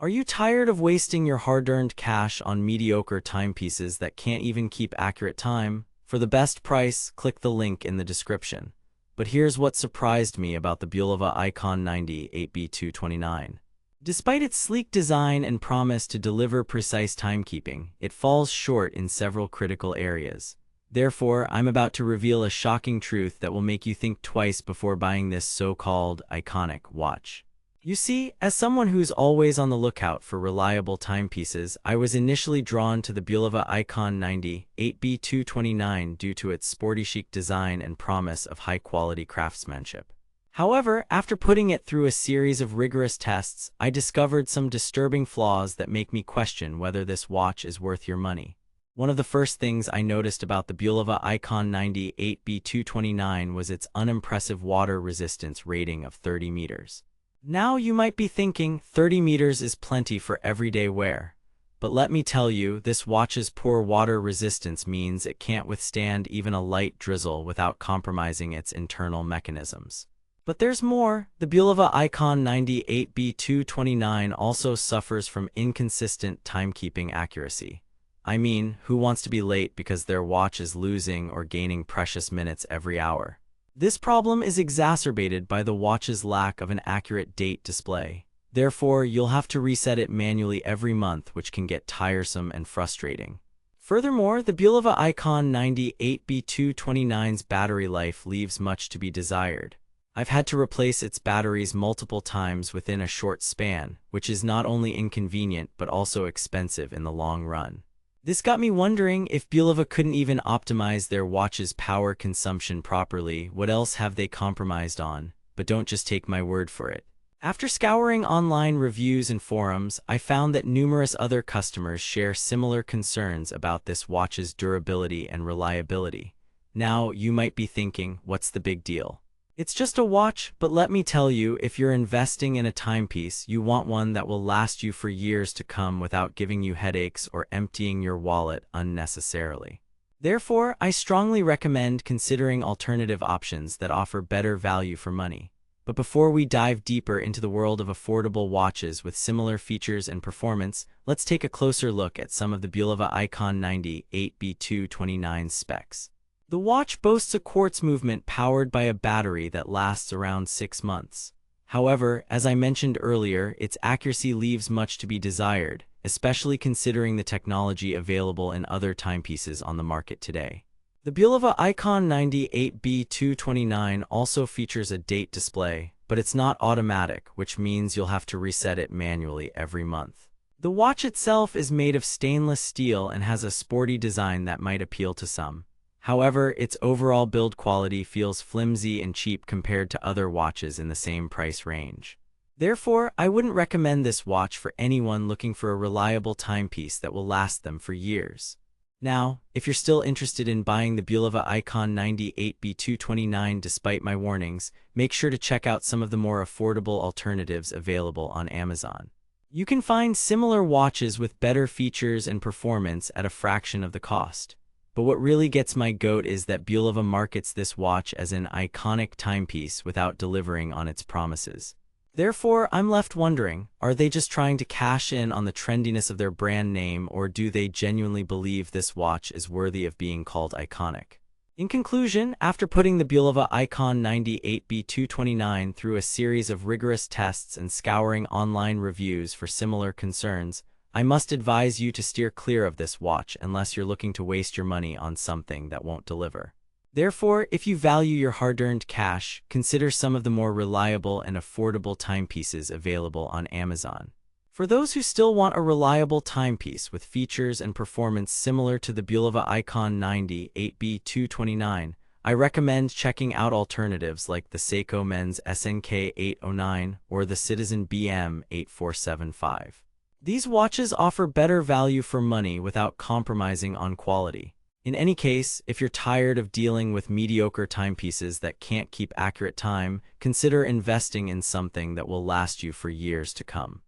Are you tired of wasting your hard-earned cash on mediocre timepieces that can't even keep accurate time? For the best price, click the link in the description. But here's what surprised me about the Bulova Icon 90 8B229. Despite its sleek design and promise to deliver precise timekeeping, it falls short in several critical areas. Therefore, I'm about to reveal a shocking truth that will make you think twice before buying this so-called iconic watch. You see, as someone who's always on the lookout for reliable timepieces, I was initially drawn to the Bulova Icon 90 8B229 due to its sporty chic design and promise of high-quality craftsmanship. However, after putting it through a series of rigorous tests, I discovered some disturbing flaws that make me question whether this watch is worth your money. One of the first things I noticed about the Bulova Icon 90 8B229 was its unimpressive water resistance rating of 30 meters. Now you might be thinking 30 meters is plenty for everyday wear. But let me tell you, this watch's poor water resistance means it can't withstand even a light drizzle without compromising its internal mechanisms. But there's more. The Bulova Icon 90 8B229 also suffers from inconsistent timekeeping accuracy. I mean, who wants to be late because their watch is losing or gaining precious minutes every hour? This problem is exacerbated by the watch's lack of an accurate date display. Therefore, you'll have to reset it manually every month, which can get tiresome and frustrating. Furthermore, the Bulova Icon 90 8B229's battery life leaves much to be desired. I've had to replace its batteries multiple times within a short span, which is not only inconvenient but also expensive in the long run. This got me wondering, if Bulova couldn't even optimize their watch's power consumption properly, what else have they compromised on? But don't just take my word for it. After scouring online reviews and forums, I found that numerous other customers share similar concerns about this watch's durability and reliability. Now, you might be thinking, what's the big deal? It's just a watch, but let me tell you, if you're investing in a timepiece, you want one that will last you for years to come without giving you headaches or emptying your wallet unnecessarily. Therefore, I strongly recommend considering alternative options that offer better value for money. But before we dive deeper into the world of affordable watches with similar features and performance, let's take a closer look at some of the Bulova Icon 90 8B229 specs. The watch boasts a quartz movement powered by a battery that lasts around 6 months. However, as I mentioned earlier, its accuracy leaves much to be desired, especially considering the technology available in other timepieces on the market today. The Bulova Icon 90 8B229 also features a date display, but it's not automatic, which means you'll have to reset it manually every month. The watch itself is made of stainless steel and has a sporty design that might appeal to some. However, its overall build quality feels flimsy and cheap compared to other watches in the same price range. Therefore, I wouldn't recommend this watch for anyone looking for a reliable timepiece that will last them for years. Now, if you're still interested in buying the Bulova Icon 90 8B229 despite my warnings, make sure to check out some of the more affordable alternatives available on Amazon. You can find similar watches with better features and performance at a fraction of the cost. But what really gets my goat is that Bulova markets this watch as an iconic timepiece without delivering on its promises. Therefore, I'm left wondering, are they just trying to cash in on the trendiness of their brand name, or do they genuinely believe this watch is worthy of being called iconic? In conclusion, after putting the Bulova Icon 90 8B229 through a series of rigorous tests and scouring online reviews for similar concerns, I must advise you to steer clear of this watch unless you're looking to waste your money on something that won't deliver. Therefore, if you value your hard-earned cash, consider some of the more reliable and affordable timepieces available on Amazon. For those who still want a reliable timepiece with features and performance similar to the Bulova Icon 90 8B229, I recommend checking out alternatives like the Seiko Men's SNK 809 or the Citizen BM 8475. These watches offer better value for money without compromising on quality. In any case, if you're tired of dealing with mediocre timepieces that can't keep accurate time, consider investing in something that will last you for years to come.